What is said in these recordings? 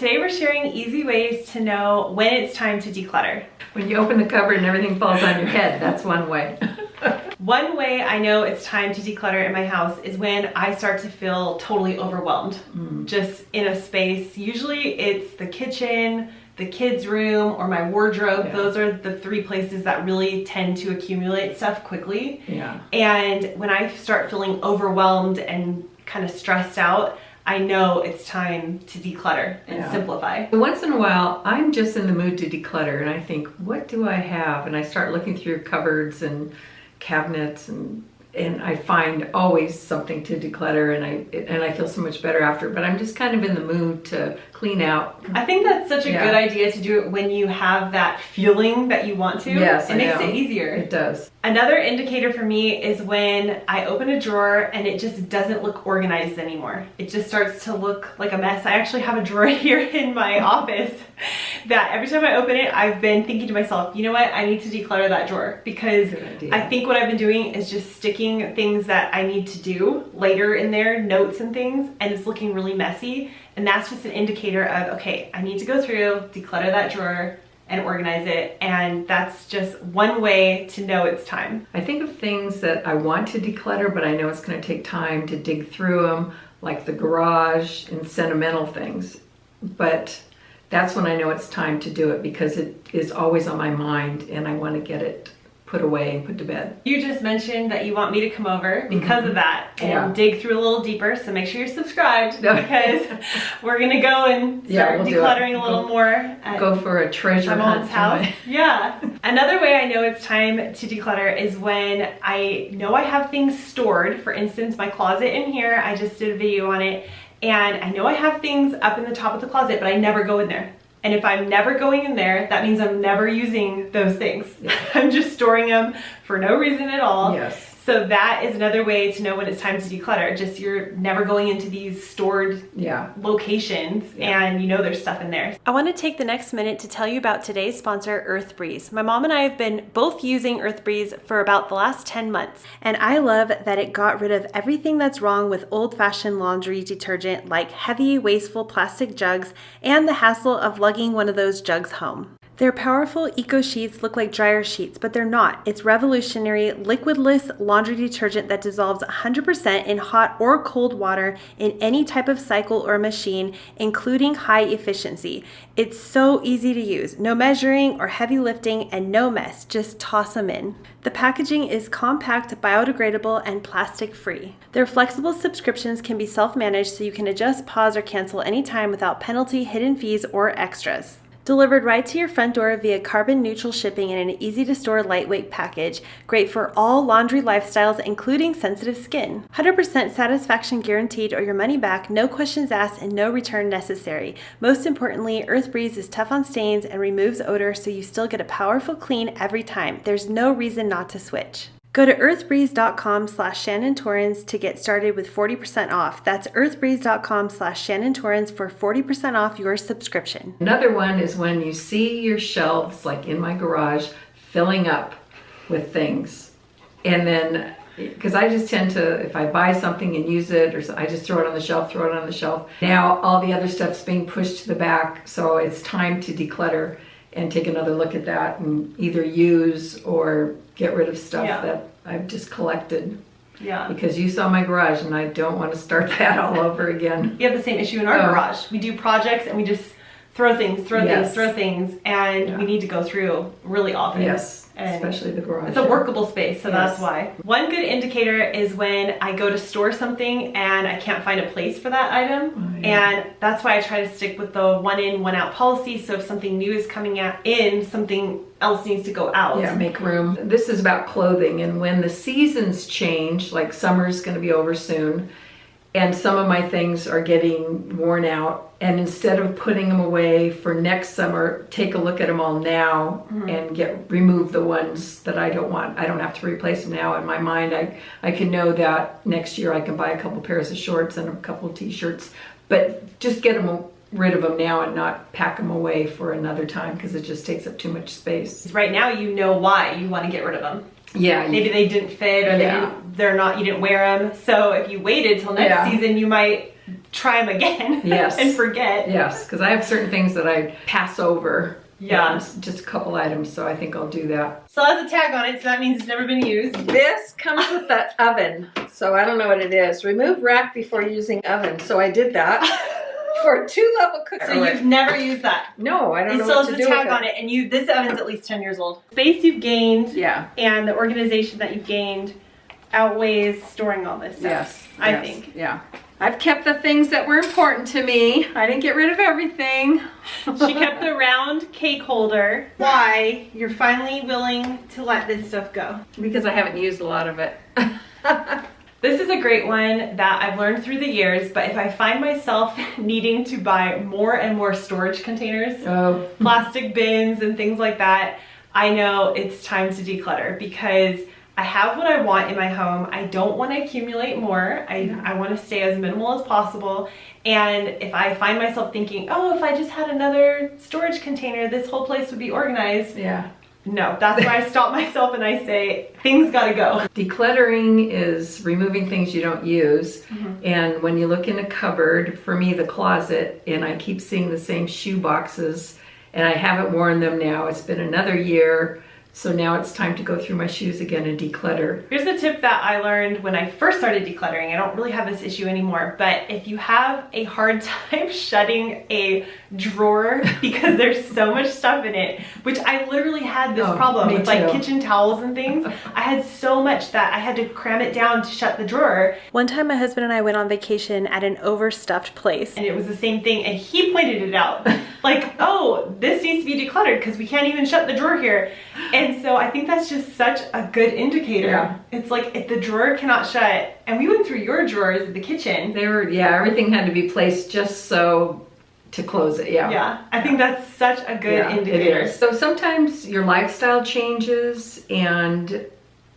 Today we're sharing easy ways to know when it's time to declutter. When you open the cupboard and everything falls on your head, that's one way. One way I know it's time to declutter in my house is when I start to feel totally overwhelmed. Just in a space. Usually it's the kitchen, the kids' room, or my wardrobe. Yeah. Those are the three places that really tend to accumulate stuff quickly. Yeah. And when I start feeling overwhelmed and kind of stressed out, I know it's time to declutter and simplify. Once in a while, I'm just in the mood to declutter and I think, what do I have? And I start looking through cupboards and cabinets and I find always something to declutter and I feel so much better after, but I'm just kind of in the mood to clean out. I think that's such a good idea to do it when you have that feeling that you want to. Yes, it makes it easier. It does. Another indicator for me is when I open a drawer and it just doesn't look organized anymore. It just starts to look like a mess. I actually have a drawer here in my office that every time I open it, I've been thinking to myself, you know what, I need to declutter that drawer because I think what I've been doing is just sticking things that I need to do later in there, notes and things, and it's looking really messy. And that's just an indicator of, okay, I need to go through, declutter that drawer, and organize it. And that's just one way to know it's time. I think of things that I want to declutter, but I know it's going to take time to dig through them, like the garage and sentimental things. But that's when I know it's time to do it because it is always on my mind and I want to get it put away and put to bed. You just mentioned that you want me to come over because of that and dig through a little deeper, so make sure you're subscribed because we're gonna go and start decluttering a little more. Go for a treasure hunt house. Yeah. Another way I know it's time to declutter is when I know I have things stored. For instance, my closet in here, I just did a video on it, and I know I have things up in the top of the closet, but I never go in there. And if I'm never going in there, that means I'm never using those things. I'm just storing them for no reason at all. Yes. So that is another way to know when it's time to declutter. Just you're never going into these stored locations and you know there's stuff in there. I want to take the next minute to tell you about today's sponsor, EarthBreeze. My mom and I have been both using EarthBreeze for about the last 10 months. And I love that it got rid of everything that's wrong with old-fashioned laundry detergent like heavy, wasteful plastic jugs and the hassle of lugging one of those jugs home. Their powerful eco sheets look like dryer sheets, but they're not. It's revolutionary, liquidless laundry detergent that dissolves 100% in hot or cold water in any type of cycle or machine, including high efficiency. It's so easy to use. No measuring or heavy lifting and no mess. Just toss them in. The packaging is compact, biodegradable, and plastic-free. Their flexible subscriptions can be self-managed so you can adjust, pause, or cancel anytime without penalty, hidden fees, or extras. Delivered right to your front door via carbon-neutral shipping in an easy-to-store lightweight package. Great for all laundry lifestyles, including sensitive skin. 100% satisfaction guaranteed or your money back, no questions asked, and no return necessary. Most importantly, EarthBreeze is tough on stains and removes odor so you still get a powerful clean every time. There's no reason not to switch. Go to earthbreeze.com/Shannon Torrens to get started with 40% off. That's earthbreeze.com/Shannon Torrens for 40% off your subscription. Another one is when you see your shelves, like in my garage, filling up with things. And then, because I just tend to, if I buy something and use it, or I just throw it on the shelf, Now all the other stuff's being pushed to the back, so it's time to declutter and take another look at that and either use or get rid of stuff that I've just collected. Yeah. Because you saw my garage and I don't want to start that all over again. We have the same issue in our garage. We do projects and we just throw things, and we need to go through really often. Yes. Especially the garage. It's a workable space, so that's why. One good indicator is when I go to store something and I can't find a place for that item. And that's why I try to stick with the one in, one out policy. So if something new is coming in, something else needs to go out. Yeah, make room. This is about clothing, and when the seasons change, like summer's going to be over soon, and some of my things are getting worn out, and instead of putting them away for next summer, take a look at them all now and remove the ones that I don't want. I don't have to replace them now. In my mind, I can know that next year I can buy a couple pairs of shorts and a couple of t-shirts, but just get rid of them now and not pack them away for another time because it just takes up too much space. Right now you know why you want to get rid of them. Yeah. Maybe they didn't fit or you didn't wear them. So if you waited till next season, you might try them again. Yes. And forget. Yes, because I have certain things that I pass over. Yeah. Just a couple items, so I think I'll do that. So it has a tag on it, so that means it's never been used. This comes with the oven, so I don't know what it is. Remove rack before using oven, so I did that. For a 2-level cooker. So you've never used that? No, I don't know what to do with it. It still has the tag on it, and this oven's at least 10 years old. Space you've gained, and the organization that you've gained outweighs storing all this stuff. Yes. I think. Yeah. I've kept the things that were important to me. I didn't get rid of everything. She kept the round cake holder. Why you're finally willing to let this stuff go? Because I haven't used a lot of it. This is a great one that I've learned through the years, but if I find myself needing to buy more and more storage containers, plastic bins and things like that, I know it's time to declutter because I have what I want in my home. I don't want to accumulate more. I want to stay as minimal as possible. And if I find myself thinking, oh, if I just had another storage container, this whole place would be organized. Yeah. No, that's where I stop myself and I say, things gotta go. Decluttering is removing things you don't use. And when you look in a cupboard, for me, the closet, and I keep seeing the same shoe boxes, and I haven't worn them now. It's been another year. So now it's time to go through my shoes again and declutter. Here's a tip that I learned when I first started decluttering. I don't really have this issue anymore, but if you have a hard time shutting a drawer because there's so much stuff in it, which I literally had this problem with like kitchen towels and things. I had so much that I had to cram it down to shut the drawer. One time my husband and I went on vacation at an overstuffed place and it was the same thing and he pointed it out. Like, oh, this needs to be decluttered because we can't even shut the drawer here. And so I think that's just such a good indicator. Yeah. It's like if the drawer cannot shut, and we went through your drawers at the kitchen. They were, everything had to be placed just so to close it, Yeah, I think that's such a good indicator. It is. So sometimes your lifestyle changes and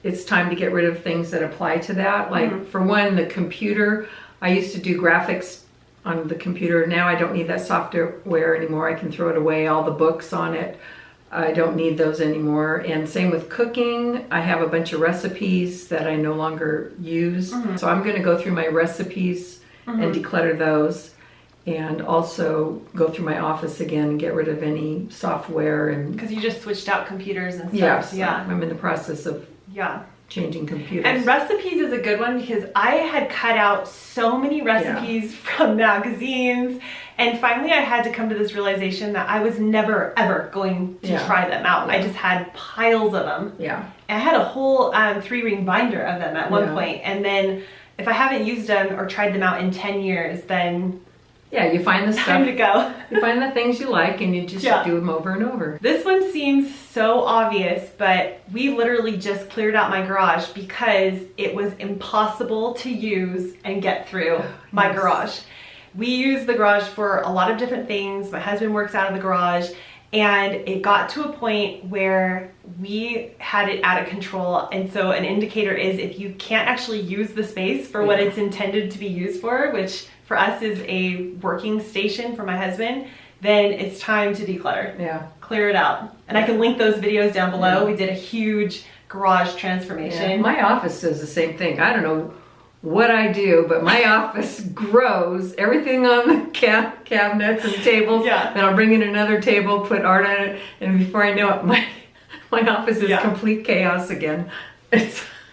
it's time to get rid of things that apply to that. Like for one, the computer, I used to do graphics on the computer. Now I don't need that software anymore. I can throw it away, all the books on it. I don't need those anymore. And same with cooking. I have a bunch of recipes that I no longer use. So I'm going to go through my recipes and declutter those, and also go through my office again and get rid of any software. And because you just switched out computers and stuff. Yes, I'm in the process of changing computers. And recipes is a good one because I had cut out so many recipes from magazines, and finally I had to come to this realization that I was never ever going to try them out. I just had piles of them. And I had a whole 3-ring binder of them at one point, and then if I haven't used them or tried them out in 10 years, then you find the stuff. Time to go. You find the things you like and you just do them over and over. This one seems so obvious, but we literally just cleared out my garage because it was impossible to use and get through my garage. We use the garage for a lot of different things. My husband works out of the garage, and it got to a point where we had it out of control. And so an indicator is if you can't actually use the space for what it's intended to be used for, which for us is a working station for my husband, then it's time to declutter. Clear it out. And I can link those videos down below. We did a huge garage transformation. My office does the same thing. I don't know what I do, but my office grows. Everything on the cabinets and tables. Then I'll bring in another table, put art on it, and before I know it, my office is complete chaos again.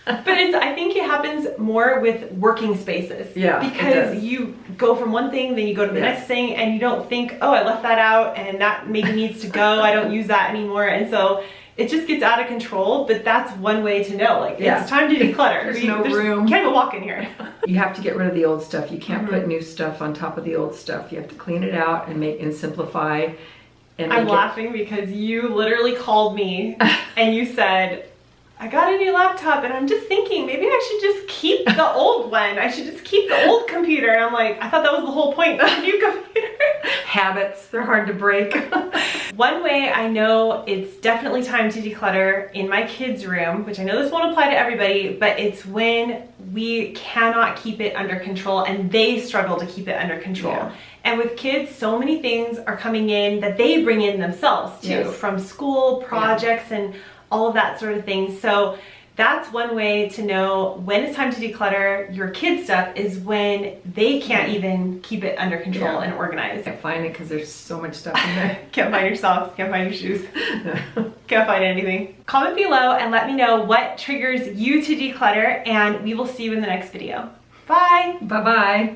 But I think it happens more with working spaces. Because you go from one thing, then you go to the next thing, and you don't think, oh, I left that out, and that maybe needs to go. I don't use that anymore. And so it just gets out of control. But that's one way to know, like, it's time to declutter. There's no room. You can't even walk in here. You have to get rid of the old stuff. You can't put new stuff on top of the old stuff. You have to clean it out and simplify. And I'm laughing because you literally called me and you said, I got a new laptop, and I'm just thinking maybe I should just keep the old one. I should just keep the old computer. And I'm like, I thought that was the whole point of the new computer. Habits, they're hard to break. One way I know it's definitely time to declutter in my kids' room, which I know this won't apply to everybody, but it's when we cannot keep it under control and they struggle to keep it under control. And with kids, so many things are coming in that they bring in themselves too, from school, projects, and all of that sort of thing. So That's one way to know when it's time to declutter your kids' stuff, is when they can't even keep it under control and organized. Can't find it because there's so much stuff in there. Can't find your socks, can't find your shoes, can't find anything. Comment below and let me know what triggers you to declutter, and we will see you in the next video. Bye! Bye-bye.